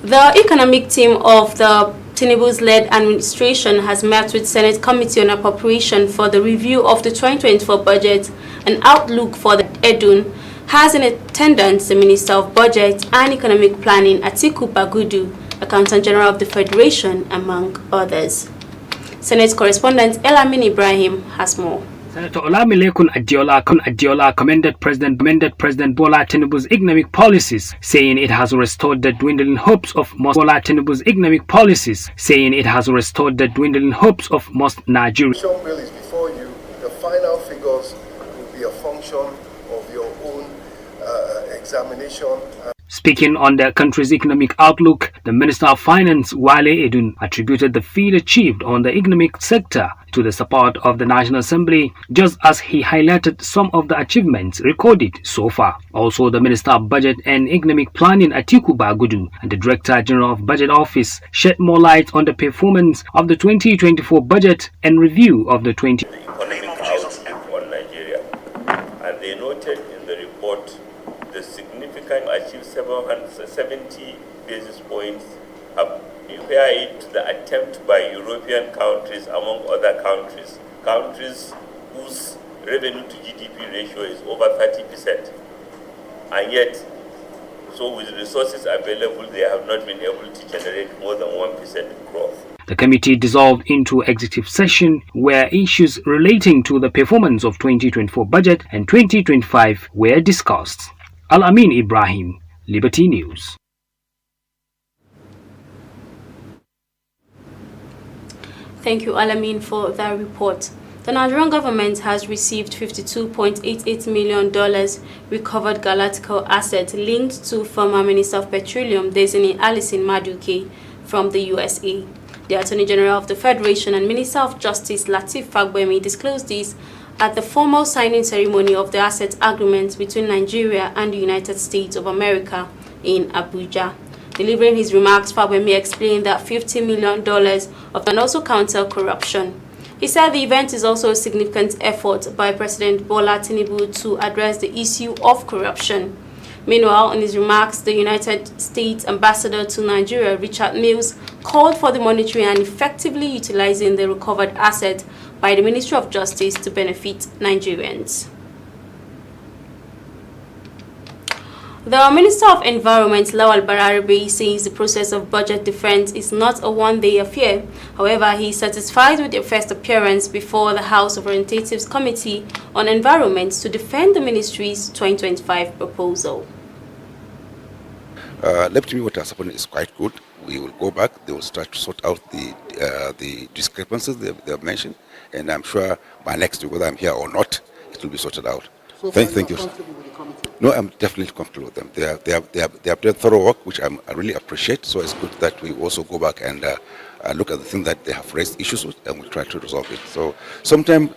The economic team of the Tinubu's-led administration has met with Senate Committee on Appropriation for the review of the 2024 budget and outlook for the Edun. Has in attendance the Minister of Budget and Economic Planning, Atiku Bagudu, Accountant General of the Federation, among others. Senate correspondent Labarun Ibrahim has more. Senator Olamilekun Adiola commended President Bola Tinubu's economic policies, saying it has restored the dwindling hopes of most Nigerians. The bill is before you. The final figures will be a function of your own examination. Speaking on the country's economic outlook, the Minister of Finance, Wale Edun, attributed the feat achieved on the economic sector to the support of the National Assembly, just as he highlighted some of the achievements recorded so far. Also, the Minister of Budget and Economic Planning, Atiku Bagudu, and the Director General of Budget Office shed more light on the performance of the 2024 budget and review of the economic outlook on Nigeria. And they noted in the report the significant achieved 770 basis points up. Compare it to the attempt by European countries, among other countries whose revenue to GDP ratio is over 30%. And yet, so with resources available, they have not been able to generate more than 1% growth. The committee dissolved into executive session where issues relating to the performance of 2024 budget and 2025 were discussed. Labarun Ibrahim, Liberty News. Thank you, Labarun, for that report. The Nigerian government has received $52.88 million recovered galactical assets linked to former Minister of Petroleum, Designee Alison Madueke, from the USA. The Attorney General of the Federation and Minister of Justice, Lateef Fagbemi, disclosed this at the formal signing ceremony of the asset agreement between Nigeria and the United States of America in Abuja. Delivering his remarks, Fagbemi explained that $50 million of and also counter corruption. He said the event is also a significant effort by President Bola Tinubu to address the issue of corruption. Meanwhile, in his remarks, the United States Ambassador to Nigeria, Richard Mills, called for the monitoring and effectively utilizing the recovered asset by the Ministry of Justice to benefit Nigerians. The Minister of Environment, Labarun Liberty, says the process of budget defense is not a one-day affair. However, he is satisfied with their first appearance before the House of Representatives Committee on Environment to defend the ministry's 2025 proposal. Let me what has happened is quite good. We will go back. They will start to sort out the discrepancies they have mentioned, and I'm sure by next week, whether I'm here or not, it will be sorted out. So thank you. No, I'm definitely comfortable with them. They have done thorough work, which I really appreciate. So it's good that we also go back and look at the things that they have raised issues with, and we'll try to resolve it. So sometimes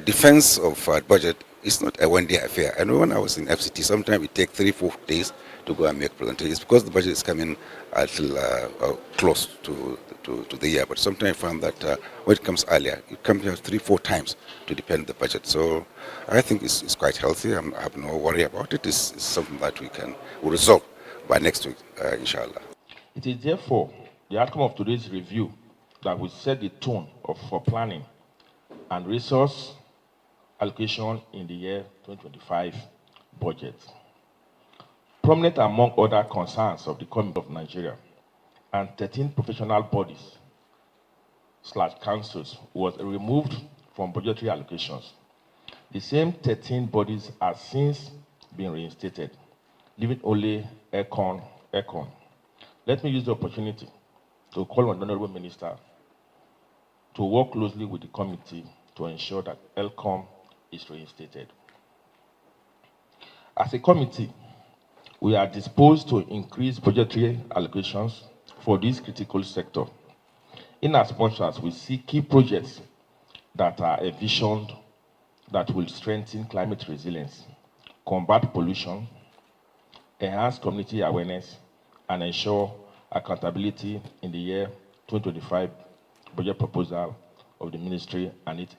defense of budget is not a one-day affair. I know when I was in FCT, sometimes it takes 3-4 days to go and make presentations because the budget is coming a little close to the year. But sometimes I found that when it comes earlier, it comes here 3-4 times to defend the budget. So I think it's quite healthy. I have no worry about it. It's something that we'll resolve by next week, inshallah. It is therefore the outcome of today's review that will set the tone for planning and resource allocation in the year 2025 budget. Prominent among other concerns of the Committee of Nigeria and 13 professional bodies / councils was removed from budgetary allocations. The same 13 bodies have since been reinstated, leaving only ECON. Let me use the opportunity to call on the Honorable Minister to work closely with the committee to ensure that ELCOM is reinstated. As a committee, we are disposed to increase budgetary allocations for this critical sector, in as much as we see key projects that are envisioned that will strengthen climate resilience, combat pollution, enhance community awareness, and ensure accountability in the year 2025 budget proposal of the ministry and its.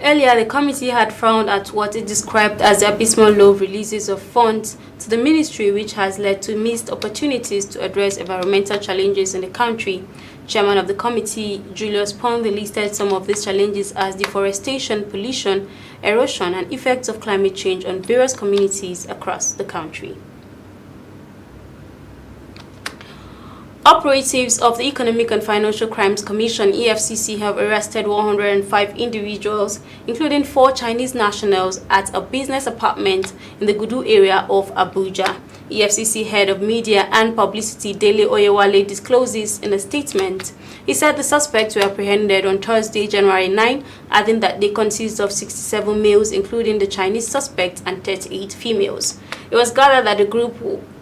Earlier, the committee had frowned at what it described as the abysmal low releases of funds to the ministry, which has led to missed opportunities to address environmental challenges in the country. Chairman of the committee, Julius Pond, listed some of these challenges as deforestation, pollution, erosion, and effects of climate change on various communities across the country. Operatives of the Economic and Financial Crimes Commission (EFCC) have arrested 105 individuals, including 4 Chinese nationals, at a business apartment in the Gudu area of Abuja. EFCC head of media and publicity Dele Oyewale discloses in a statement. He said the suspects were apprehended on Thursday, January 9, adding that they consist of 67 males, including the Chinese suspects, and 38 females. It was gathered that the group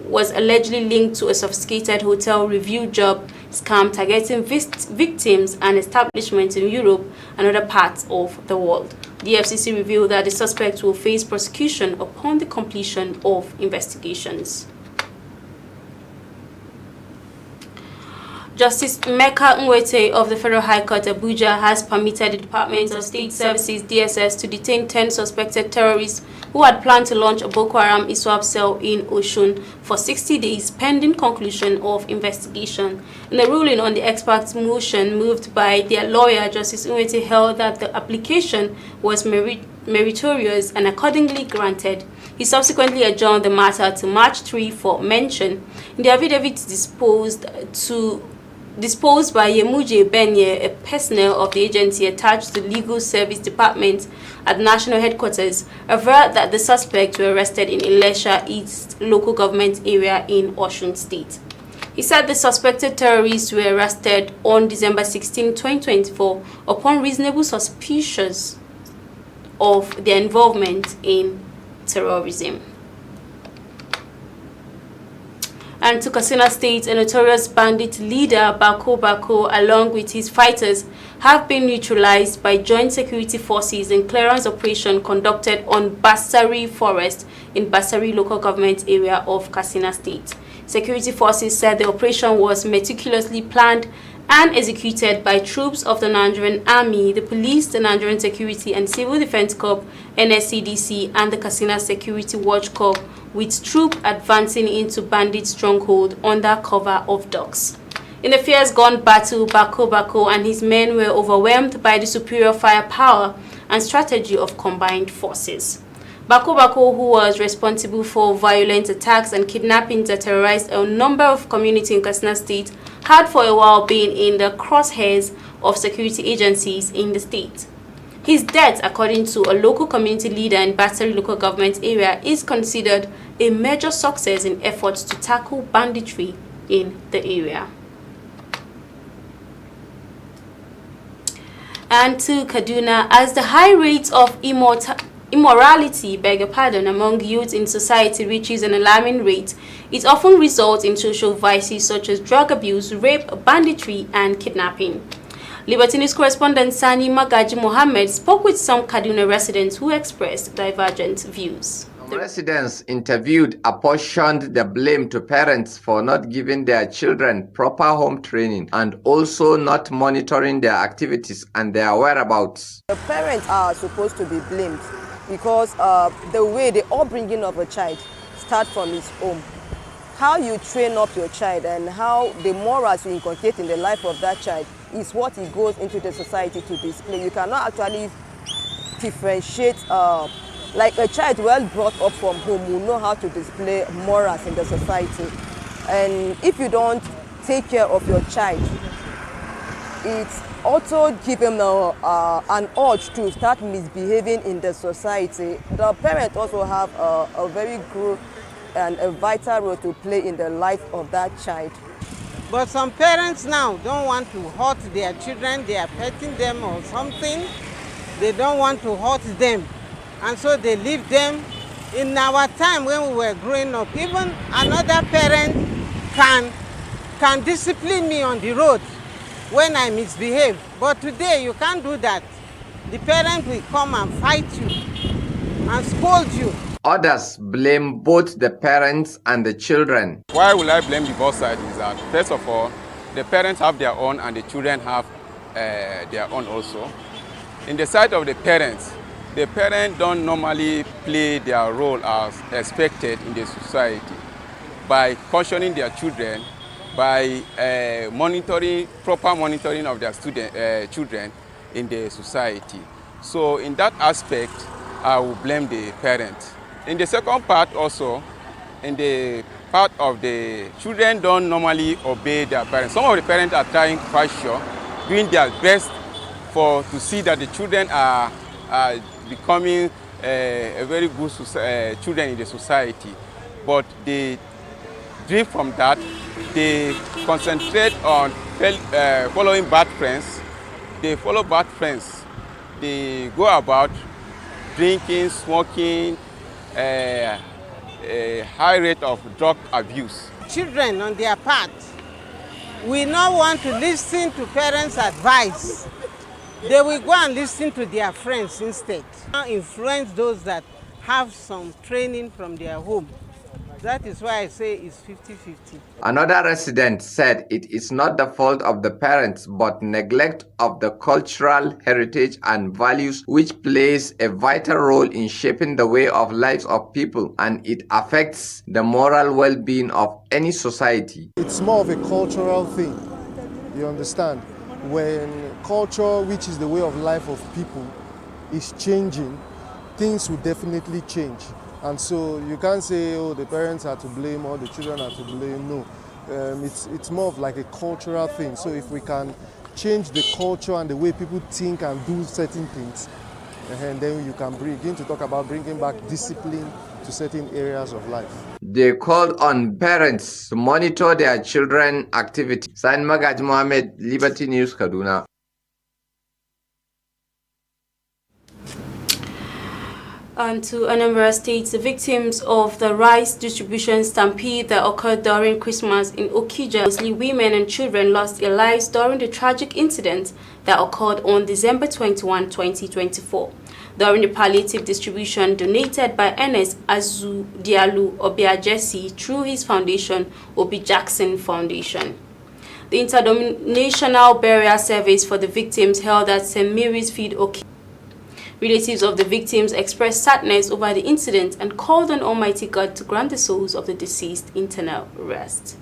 was allegedly linked to a sophisticated hotel review job scam targeting victims and establishments in Europe and other parts of the world. The FCC revealed that the suspects will face prosecution upon the completion of investigations. Justice Emeka Nwete of the Federal High Court Abuja has permitted the Department of State Services (DSS) to detain 10 suspected terrorists who had planned to launch a Boko Haram ISWAP cell in Osun for 60 days pending conclusion of investigation. In a ruling on the expert's motion moved by their lawyer, Justice Nwete held that the application was meritorious and accordingly granted. He subsequently adjourned the matter to March 3 for mention. In the affidavit disposed by Yemuje Benye, a personnel of the agency attached to the Legal Service Department at national headquarters, averred that the suspects were arrested in Ilesha East local government area in Osun State. He said the suspected terrorists were arrested on December 16, 2024 upon reasonable suspicions of their involvement in terrorism. And to Katsina State, a notorious bandit leader, Bako Bako, along with his fighters, have been neutralized by joint security forces in clearance operation conducted on Basari Forest in Basari local government area of Katsina State. Security forces said the operation was meticulously planned and executed by troops of the Nigerian Army, the Police, the Nigerian Security and Civil Defense Corps, NSCDC, and the Katsina Security Watch Corps, with troops advancing into bandit stronghold under cover of dogs. In the fierce gun battle, Bako Bako and his men were overwhelmed by the superior firepower and strategy of combined forces. Bako Bako, who was responsible for violent attacks and kidnappings that terrorized a number of communities in Katsina State, had for a while been in the crosshairs of security agencies in the state. His death, according to a local community leader in Battery local government area, is considered a major success in efforts to tackle banditry in the area. And to Kaduna, as the high rate of immorality, among youth in society reaches an alarming rate, it often results in social vices such as drug abuse, rape, banditry, and kidnapping. Liberty News correspondent Sani Magaji Mohammed spoke with some Kaduna residents who expressed divergent views. Residents interviewed apportioned the blame to parents for not giving their children proper home training and also not monitoring their activities and their whereabouts. The parents are supposed to be blamed because the way the upbringing of a child starts from his home. How you train up your child and how the morals you inculcate in the life of that child is what he goes into the society to display. You cannot actually differentiate like a child well brought up from home will know how to display morals in the society. And if you don't take care of your child, it's also give him an urge to start misbehaving in the society. The parents also have a very good and a vital role to play in the life of that child. But some parents now don't want to hurt their children, they are petting them or something. They don't want to hurt them. And so they leave them. In our time when we were growing up, even another parent can discipline me on the road when I misbehave. But today you can't do that. The parent will come and fight you and scold you. Others blame both the parents and the children. Why will I blame the both sides is that, first of all, the parents have their own and the children have their own also. In the side of the parents don't normally play their role as expected in the society by cautioning their children, by proper monitoring of their children in the society. So in that aspect, I will blame the parents. In the second part also, in the part of the children don't normally obey their parents. Some of the parents are trying pressure, doing their best to see that the children are becoming a very good children in the society. But they drift from that. They concentrate on following bad friends. They follow bad friends. They go about drinking, smoking, a high rate of drug abuse. Children on their part, we not want to listen to parents' advice. They will go and listen to their friends instead. Influence those that have some training from their home. That is why I say it's 50-50. Another resident said it is not the fault of the parents but neglect of the cultural heritage and values which plays a vital role in shaping the way of lives of people, and it affects the moral well-being of any society. It's more of a cultural thing, you understand? When culture, which is the way of life of people, is changing, things will definitely change. And so you can't say, oh, the parents are to blame or the children are to blame. No, it's more of like a cultural thing. So if we can change the culture and the way people think and do certain things, and then you can begin to talk about bringing back discipline to certain areas of life. They called on parents to monitor their children's activity. Sain Magaj Mohammed, Liberty News, Kaduna. On to Anambra State, the victims of the rice distribution stampede that occurred during Christmas in Okija, mostly women and children, lost their lives during the tragic incident that occurred on December 21, 2024. During the palliative distribution donated by Ernest Azu Dialu Obiajesi through his foundation, Obi Jackson Foundation. The interdenominational burial service for the victims held at St. Mary's Field, Okija. Relatives of the victims expressed sadness over the incident and called on Almighty God to grant the souls of the deceased eternal rest.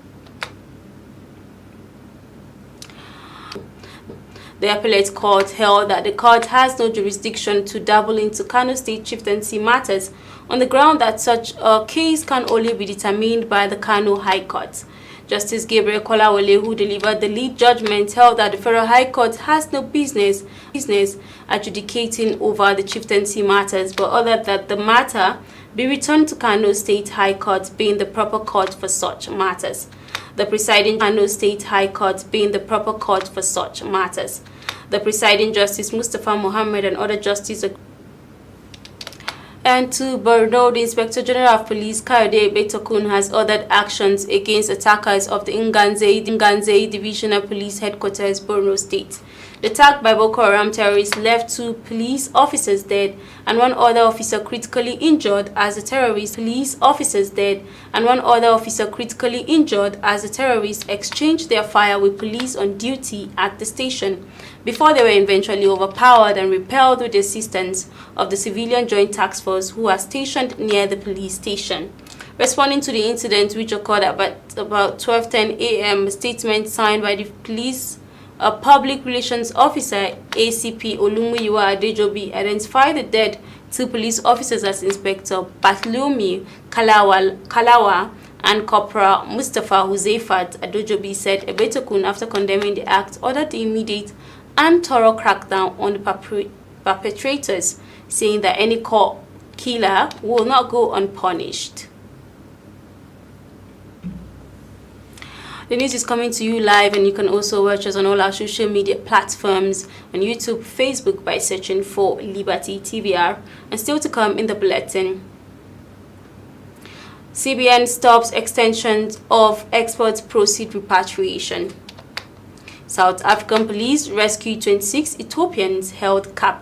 The appellate court held that the court has no jurisdiction to dabble into Kano State chieftaincy matters on the ground that such a case can only be determined by the Kano High Court. Justice Gabriel Kolawole, who delivered the lead judgment, held that the Federal High Court has no business adjudicating over the chieftaincy matters, but ordered that the matter be returned to Kano State High Court, being the proper court for such matters. The presiding Kano State High Court being the proper court for such matters. The presiding Justice Mustafa Mohammed and other justices. And to Borno, the Inspector General of Police, Kayode Betokun, has ordered actions against attackers of the Nganze Divisional Police Headquarters, Borno State. The attack by Boko Haram terrorists left 2 police officers dead and 1 other officer critically injured as the terrorists exchanged their fire with police on duty at the station before they were eventually overpowered and repelled with the assistance of the Civilian Joint Task Force, who are stationed near the police station. Responding to the incident, which occurred at about 12:10 a.m., a statement signed by the police public relations officer ACP Olumuyiwa Adejobi identified the dead 2 police officers as Inspector Bartholomew Kalawa and Corporal Mustafa Huzaifat. Adejobi said Ebetokun, after condemning the act, ordered the immediate and thorough crackdown on the perpetrators, saying that any killer will not go unpunished. The news is coming to you live, and you can also watch us on all our social media platforms on YouTube, Facebook by searching for Liberty TVR. And still to come in the bulletin. CBN stops extensions of export proceed repatriation. South African police rescued 26 Ethiopians held captive.